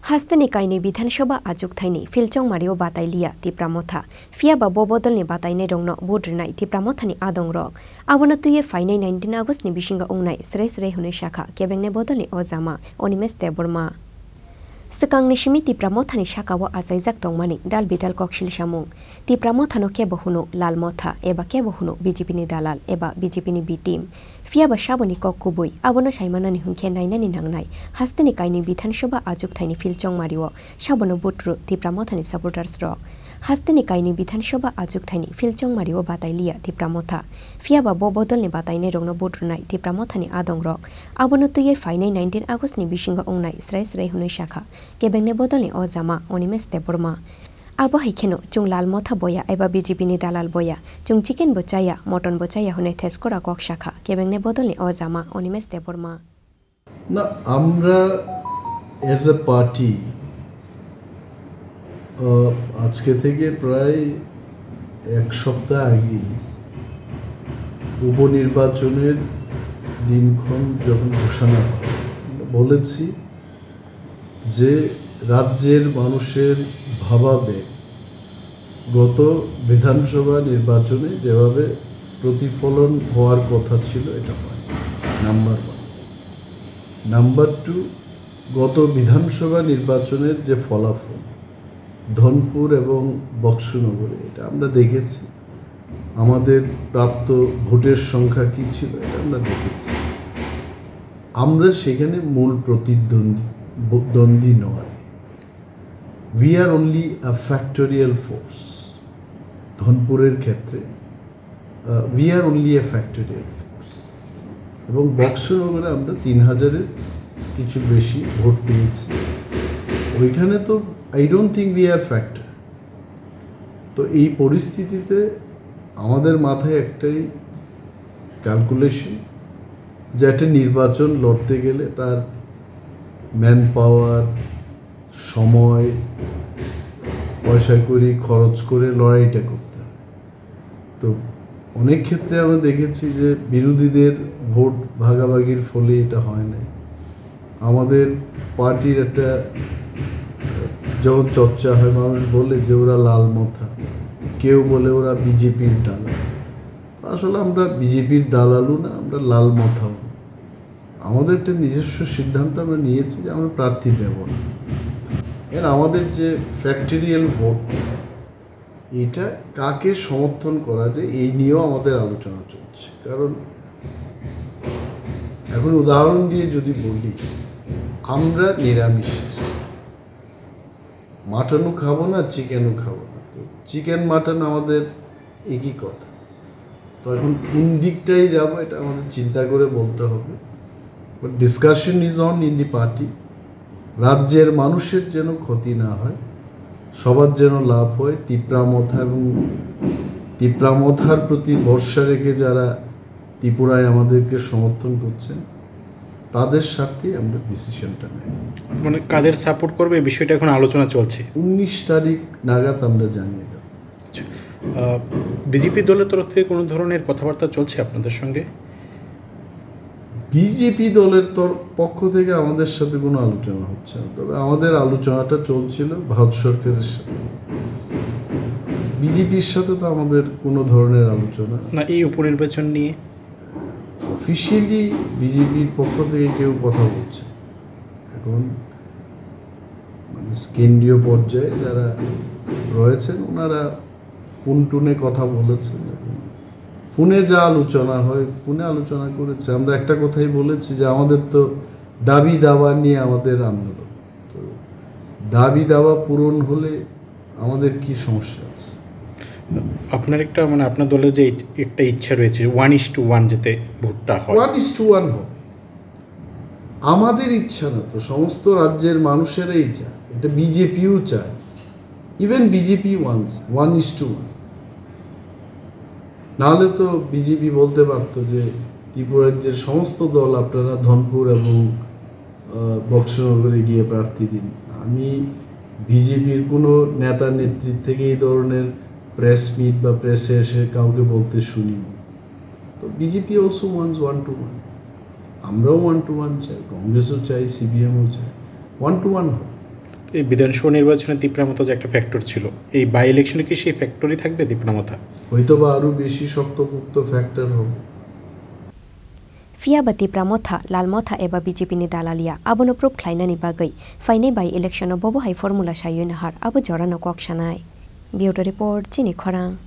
Hasteni Kainwi Bidhansabha Achukthaini Chongmario Batailiya Tipra Motha Phiya Bodolni Batainairokno Rwnai Tipra Mothani Adongrok Abono Phainai 19 August ni Bisingo Swrai Sakha Kebengnai Bodolni Animesh Debbarma Sekang Nishimi Tipra Mothani Shakawa Asaizak Tongmani Dal Bidal Kokshil Shamung Tipra Mothano Kebohuno Lal Motha Eba Kebohuno BJP ni Dalal Eba BJP ni B team Phiya Shaboni Kokubui Abono Shaimanani Hunke Nainani Wngnai Hasteni Kainwi Bidhansabha Achukthaini Chongmario Shabono Butru Tipra Mothani supporters Rock Hasteni Kainwi Bidhansabha Achukthaini Chongmario Batailiya Tipra Motha Phiya Bodolni Batainairokno Rwnai Tipra Mothani Adongrok Abono Phainai 19 August ni Bisingo Swrai Sakha Kebengnai Bodolni Animesh Debbarma Abo haikeno Chwng Lal Motha Boya eba BJP ni Dalal Boya Chwng Chiken bo Chaya Mutton bo Chaya hone theskora kok Sakha Kebengnai Bodolni Animesh Debbarma না আমরা as a party আজকে থেকে প্রায় এক সপ্তাহ আগে উপনির্বাচনের দিনক্ষণ যখন ঘোষণা হয় বলেছি যে রাজ্যের মানুষের ভাবাবেগ গত বিধানসভা নির্বাচনে যেভাবে প্রতিফলন হওয়ার কথা ছিল এটা হয় নাম্বার 1 নাম্বার 2 গত বিধানসভা নির্বাচনের যে ফলাফল ধনপুর এবং বক্সনগরে এটা আমরা দেখেছি আমাদের প্রাপ্ত ভোটের সংখ্যা কি ছিল এটা আমরা দেখেছি আমরা সেখানে মূল প্রতিদ্বন্দ্বী নয় we are only a factorial force ধনপুরের ক্ষেত্রে we are only a factorial force এবং বক্সনগরে আমরা 3000 এর কিছু বেশি ভোট পেয়েছি ওইখানে তো I don't think we are factor তো এই পরিস্থিতিতে আমাদের মাথায় একটাই ক্যালকুলেশন যে একটা নির্বাচন লড়তে গেলে তার ম্যান পাওয়ার সময় পয়সা করি খরচ করে লড়াইটা করতে হয় তো অনেক ক্ষেত্রে আমরা দেখেছি যে বিরোধীদের ভোট ভাগাভাগির ফলে এটা হয় না আমাদের পার্টির একটা যখন চর্চা হয় মানুষ বলে যে ওরা লাল মথা কেউ বলে ওরা বিজেপির দালাল আসলে আমরা বিজেপির দালালও না আমরা লাল মথাও না আমাদের একটা নিজস্ব সিদ্ধান্ত আমরা নিয়েছি যে আমরা প্রার্থী দেব না এর আমাদের যে ফ্যাক্টরিয়াল ভোট এটা কাকে সমর্থন করা যায় এই নিয়েও আমাদের আলোচনা চলছে কারণ এখন উদাহরণ দিয়ে যদি বলি আমরা নিরামিষ মাটনও খাবো না চিকেনও খাবো না তো চিকেন মাটন আমাদের একই কথা তো এখন কোন দিকটাই যাবো এটা আমাদের চিন্তা করে বলতে হবে but discussion is on in the party রাজ্যের মানুষের যেন ক্ষতি না হয় সবার যেন লাভ হয় তিপ্রা মথা এবং তিপ্রা মথার প্রতি ভরসা রেখে যারা ত্রিপুরায় আমাদেরকে সমর্থন করছেন তাদের সাথে আমরা ডিসিশনটা নেব মানে কাদের সাপোর্ট করবে এই বিষয়টা এখন আলোচনা চলছে 19 তারিখ নাগাদ আমরা জানিয়ে দেব আচ্ছা বিজেপি দলের তরফ থেকে কোনো ধরনের কথাবার্তা চলছে আপনাদের সঙ্গে বিজেপি দলের পক্ষ থেকে আমাদের সাথে কোনো আলোচনা হচ্ছে না তবে আমাদের আলোচনাটা চলছিল ভারত সরকারের সাথে বিজেপির সাথে তো আমাদের কোনো ধরনের আলোচনা না এই উপনির্বাচন নিয়ে অফিসিয়ালি বিজেপির পক্ষ থেকে কেউ কথা বলছে এখন মানে কেন্দ্রীয় পর্যায়ে যারা রয়েছেন ওনারা ফোন টুনে কথা বলেছেন ফোনে যা আলোচনা হয় ফোনে আলোচনা করেছে আমরা একটা কথাই বলেছি যে আমাদের তো দাবি দাওয়া নিয়ে আমাদের আন্দোলন তো দাবি দাওয়া পূরণ হলে আমাদের কি সমস্যা আছে আপনার একটা মানে আপনার দলের যে একটা ইচ্ছা রয়েছে 1:1 যেতে ভোটটা হয় 1:1 হোক আমাদের ইচ্ছা না তো সমস্ত রাজ্যের মানুষেরাই চায় এটা বিজেপিও চায় ইভেন বিজেপি ওয়ান্স 1:1 নাহলে তো বিজেপি বলতে পারতো যে ত্রিপুরা রাজ্যের সমস্ত দল আপনারা ধনপুর এবং বক্সনগরে গিয়ে প্রার্থী দিন আমি বিজেপির কোনো নেতা নেত্রীর থেকে এই ধরনের প্রেস মিট বা প্রেসে এসে কাউকে বলতে শুনিনি তো বিজেপি অলসো ওয়ান্স 1:1 আমরাও 1:1 চাই কংগ্রেসও চাই সিপিএমও চাই 1:1 হোক এই বিধানসভা নির্বাচনে তিপ্রা মথা যে একটা ফ্যাক্টর ছিল, এই বাই ইলেকশনে কি সেই ফ্যাক্টরই থাকবে তিপ্রা মথা? হয়তো বা আরও বেশি শক্তপোক্ত ফ্যাক্টর হবে। Phiya ba Tipra Motha, Lal Motha eba BJP ni Dalaliya, Abono proof Klainani bagai, Phainai by election bobo hai formula shayo nahar, Abu Jorano Kok Shanai. Bureau report, Chini Khorang.